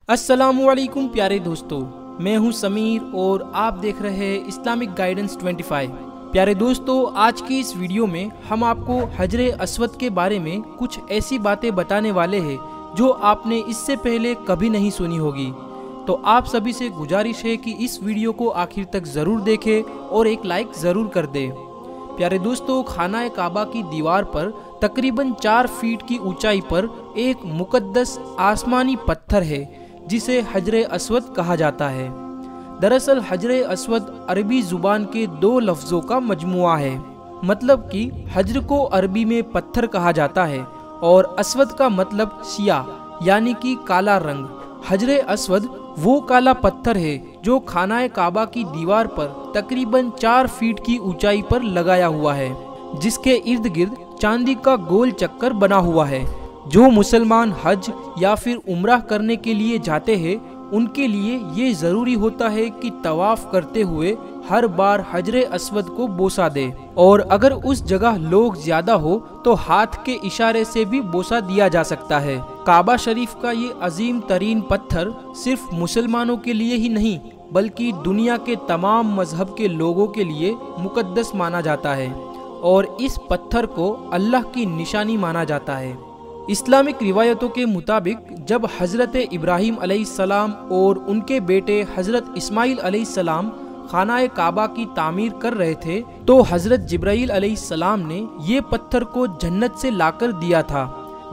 अस्सलामुअलैकुम प्यारे दोस्तों, मैं हूं समीर और आप देख रहे हैं इस्लामिक गाइडेंस 25। प्यारे दोस्तों, आज की इस वीडियो में हम आपको हजरे अस्वद के बारे में कुछ ऐसी बातें बताने वाले हैं जो आपने इससे पहले कभी नहीं सुनी होगी। तो आप सभी से गुजारिश है कि इस वीडियो को आखिर तक ज़रूर देखें और एक लाइक ज़रूर कर दें। प्यारे दोस्तों, खाना काबा की दीवार पर तकरीबन 4 फीट की ऊंचाई पर एक मुकद्दस आसमानी पत्थर है जिसे हजरे अस्वद कहा जाता है। दरअसल हजरे अस्वद अरबी जुबान के 2 लफ्ज़ों का मजमुआ है। मतलब कि हजर को अरबी में पत्थर कहा जाता है और अस्वद का मतलब सिया यानी कि काला रंग। हजरे अस्वद वो काला पत्थर है जो खाना काबा की दीवार पर तकरीबन 4 फीट की ऊंचाई पर लगाया हुआ है, जिसके इर्द गिर्द चांदी का गोल चक्कर बना हुआ है। जो मुसलमान हज या फिर उम्राह करने के लिए जाते हैं उनके लिए ये ज़रूरी होता है कि तवाफ करते हुए हर बार हजरे अस्वद को बोसा दे, और अगर उस जगह लोग ज़्यादा हो तो हाथ के इशारे से भी बोसा दिया जा सकता है। काबा शरीफ का ये अजीम तरीन पत्थर सिर्फ मुसलमानों के लिए ही नहीं बल्कि दुनिया के तमाम मजहब के लोगों के लिए मुकद्दस माना जाता है और इस पत्थर को अल्लाह की निशानी माना जाता है। इस्लामिक रिवायतों के मुताबिक जब हज़रत इब्राहीम अलैहिस्सलाम और उनके बेटे हज़रत इस्माइल अलैहिस्सलाम खाना काबा की तामीर कर रहे थे तो हज़रत जिब्राईल अलैहिस्सलाम ने ये पत्थर को जन्नत से लाकर दिया था,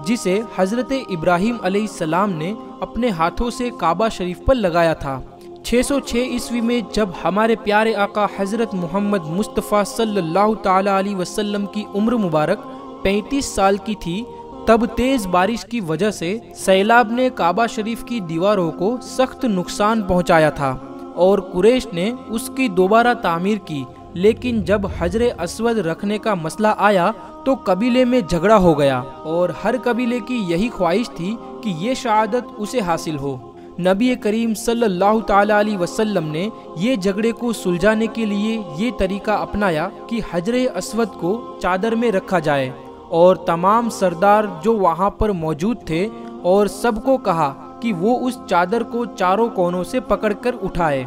जिसे हज़रत इब्राहीम अलैहिस्सलाम ने अपने हाथों से काबा शरीफ पर लगाया था। 606 ईस्वी में जब हमारे प्यारे आका हज़रत मोहम्मद मुस्तफ़ा सल्लल्लाहु ताला अलैहि वसल्लम की उम्र मुबारक 35 साल की थी, तब तेज बारिश की वजह से सैलाब ने काबा शरीफ की दीवारों को सख्त नुकसान पहुंचाया था और कुरैश ने उसकी दोबारा तामीर की। लेकिन जब हजरे अस्वद रखने का मसला आया तो कबीले में झगड़ा हो गया और हर कबीले की यही ख्वाहिश थी कि ये शहादत उसे हासिल हो। नबी करीम सल्लल्लाहु ताला अलैहि वसल्लम ने ये झगड़े को सुलझाने के लिए ये तरीका अपनाया कि हजरे अस्वद को चादर में रखा जाए और तमाम सरदार जो वहाँ पर मौजूद थे और सबको कहा कि वो उस चादर को चारों कोनों से पकड़कर उठाए।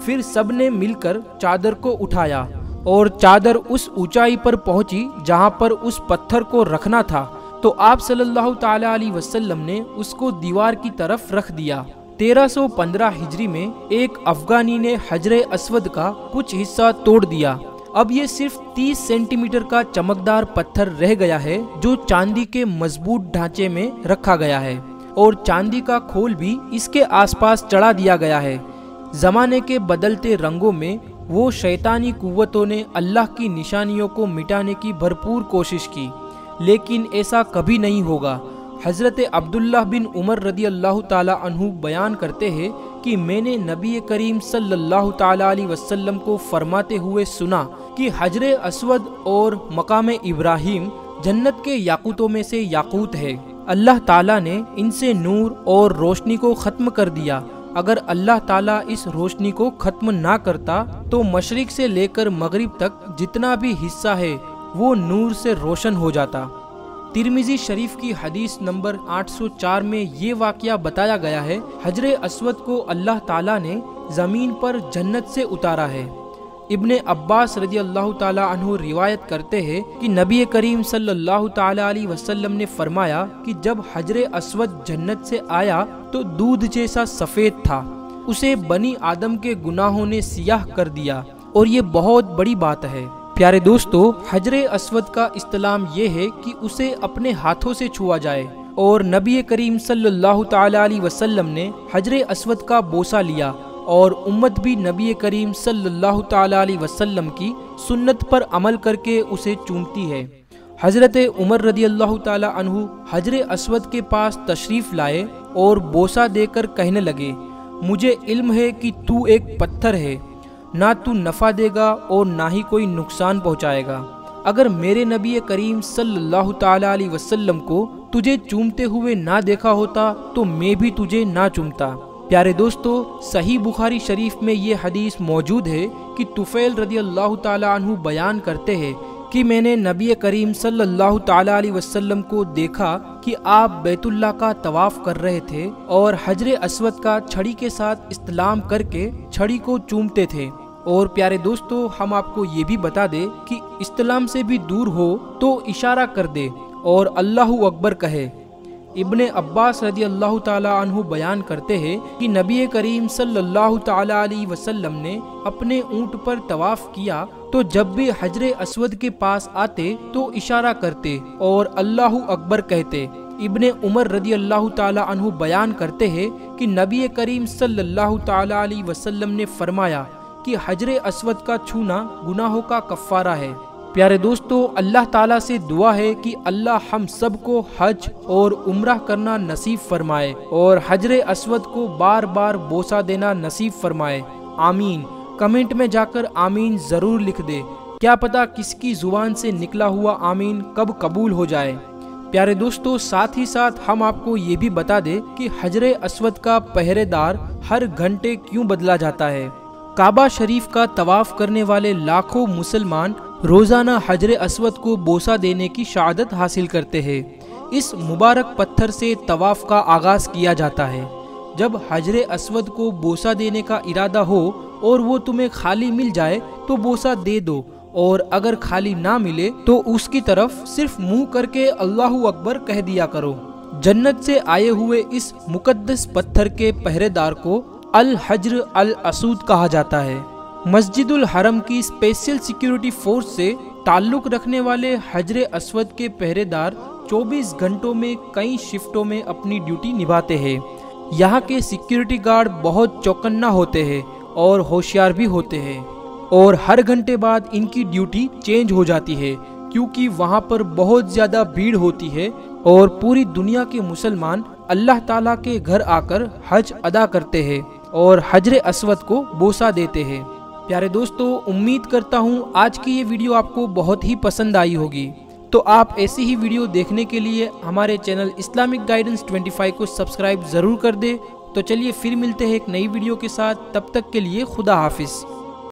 फिर सब ने मिलकर चादर को उठाया और चादर उस ऊंचाई पर पहुंची जहाँ पर उस पत्थर को रखना था, तो आप सल्लल्लाहु ताला अलैहि वसल्लम ने उसको दीवार की तरफ रख दिया। 1315 हिजरी में एक अफगानी ने हजरे अस्वद का कुछ हिस्सा तोड़ दिया। अब ये सिर्फ 30 सेंटीमीटर का चमकदार पत्थर रह गया है जो चांदी के मजबूत ढांचे में रखा गया है और चांदी का खोल भी इसके आसपास चढ़ा दिया गया है। जमाने के बदलते रंगों में वो शैतानी कुव्वतों ने अल्लाह की निशानियों को मिटाने की भरपूर कोशिश की, लेकिन ऐसा कभी नहीं होगा। हज़रत अब्दुल्लाह बिन उमर रदी अल्लाह ताला अन्हु बयान करते हैं कि मैंने नबी करीम सल्लल्लाहु ताला अलैहि वसल्लम को फरमाते हुए सुना कि हजरे अस्वद और मकाम इब्राहीम जन्नत के याकूतों में से याकूत है। अल्लाह ताला ने इनसे नूर और रोशनी को ख़त्म कर दिया। अगर अल्लाह ताला इस रोशनी को ख़त्म ना करता तो मशरिक से लेकर मगरिब तक जितना भी हिस्सा है वो नूर से रोशन हो जाता। तिरमिजी शरीफ की हदीस नंबर 804 में ये वाक़या बताया गया है, हजरे अस्वद को अल्लाह ताला ने ज़मीन पर जन्नत से उतारा है। इब्ने अब्बास रज़ी अल्लाह ताला अन्हु रिवायत करते हैं कि नबी करीम सल्लल्लाहु ताला अलैहि वसल्लम ने फरमाया कि जब हजरे अस्वद जन्नत से आया तो दूध जैसा सफ़ेद था, उसे बनी आदम के गुनाहों ने सियाह कर दिया, और ये बहुत बड़ी बात है। प्यारे दोस्तों, हजरे अस्वद का इस्लाम ये है कि उसे अपने हाथों से छुआ जाए और नबी करीम सल्लल्लाहु ताला अलैहि वसल्लम ने हजरे अस्वद का बोसा लिया और उम्मत भी नबी करीम सल्लल्लाहु ताला अलैहि वसल्लम की सुन्नत पर अमल करके उसे चूमती है। हज़रत उमर रदी अल्लाह ताला अन्हु हजरे अस्वद के पास तशरीफ़ लाए और बोसा देकर कहने लगे, मुझे इल्म है कि तू एक पत्थर है, ना तू नफ़ा देगा और ना ही कोई नुकसान पहुँचाएगा। अगर मेरे नबी करीम सल्लल्लाहु ताला अलैहि वसल्लम को तुझे चूमते हुए ना देखा होता तो मैं भी तुझे ना चूमता। प्यारे दोस्तों, सही बुखारी शरीफ में ये हदीस मौजूद है कि तुफ़ैल रदी अल्लाह ताला अन्हु बयान करते हैं کہ میں نے نبی کریم صلی اللہ تعالی علیہ وسلم کو دیکھا کہ آپ بیت اللہ کا طواف کر رہے تھے اور حجر اسود کا چھڑی کے ساتھ استلام کر کے چھڑی کو چومتے تھے۔ اور پیارے دوستو، ہم آپ کو یہ بھی بتا دے کہ استلام سے بھی دور ہو تو اشارہ کر دے اور اللہ اکبر کہے۔ ابن عباس رضی اللہ تعالی عنہ بیان کرتے ہیں کہ نبی کریم صلی اللہ تعالی علیہ وسلم نے اپنے اونٹ پر طواف کیا تو جب بھی حجر اسود کے پاس آتے تو اشارہ کرتے اور اللہ اکبر کہتے۔ ابن عمر رضی اللہ تعالی عنہ بیان کرتے ہیں کہ نبی کریم صلی اللہ تعالی علیہ وسلم نے فرمایا کہ حجر اسود کا چھونا گناہوں کا کفارہ ہے۔ پیارے دوستو، اللہ تعالیٰ سے دعا ہے کہ اللہ ہم سب کو حج اور عمرہ کرنا نصیب فرمائے اور حجر اسود کو بار بار بوسہ دینا نصیب فرمائے، آمین۔ کمنٹ میں جا کر آمین ضرور لکھ دے، کیا پتہ کس کی زبان سے نکلا ہوا آمین کب قبول ہو جائے۔ پیارے دوستو، ساتھ ہی ساتھ ہم آپ کو یہ بھی بتا دے کہ حجر اسود کا پہرے دار ہر گھنٹے کیوں بدلا جاتا ہے۔ کعبہ شریف کا طواف کرنے والے لاکھوں مسلمان روزانہ حجر اسود کو بوسہ دینے کی شہادت حاصل کرتے ہیں۔ اس مبارک پتھر سے طواف کا آغاز کیا جاتا ہے۔ جب حجر اسود کو بوسہ دینے کا ارادہ ہو اور وہ تمہیں خالی مل جائے تو بوسہ دے دو، اور اگر خالی نہ ملے تو اس کی طرف صرف منہ کر کے اللہ اکبر کہہ دیا کرو۔ جنت سے آئے ہوئے اس مقدس پتھر کے پہرے دار کو الحجر الاسود کہا جاتا ہے۔ مسجد الحرم کی اسپیشل سیکیورٹی فورس سے تعلق رکھنے والے حجر اسود کے پہرے دار 24 گھنٹوں میں کئی شفٹوں میں اپنی ڈیوٹی نبھاتے ہیں۔ یہاں کے سیکیورٹی گارڈ بہت چوکنا ہوتے ہیں اور ہوشیار بھی ہوتے ہیں، اور ہر گھنٹے بعد ان کی ڈیوٹی چینج ہو جاتی ہے کیونکہ وہاں پر بہت زیادہ بھیڑ ہوتی ہے اور پوری دنیا کے مسلمان اللہ تعالیٰ کے گھر آ کر حج ادا کرتے ہیں اور حجر اسود کو بوسہ دیتے ہیں۔ پیارے دوستو، امید کرتا ہوں آج کی یہ ویڈیو آپ کو بہت ہی پسند آئی ہوگی، تو آپ ایسی ہی ویڈیو دیکھنے کے لیے ہمارے چینل اسلامک گائیڈنس 25 کو سبسکرائب ضرور کر دے۔ تو چلیے پھر ملتے ہیں ایک نئی ویڈیو کے ساتھ، تب تک کے لیے خدا حافظ۔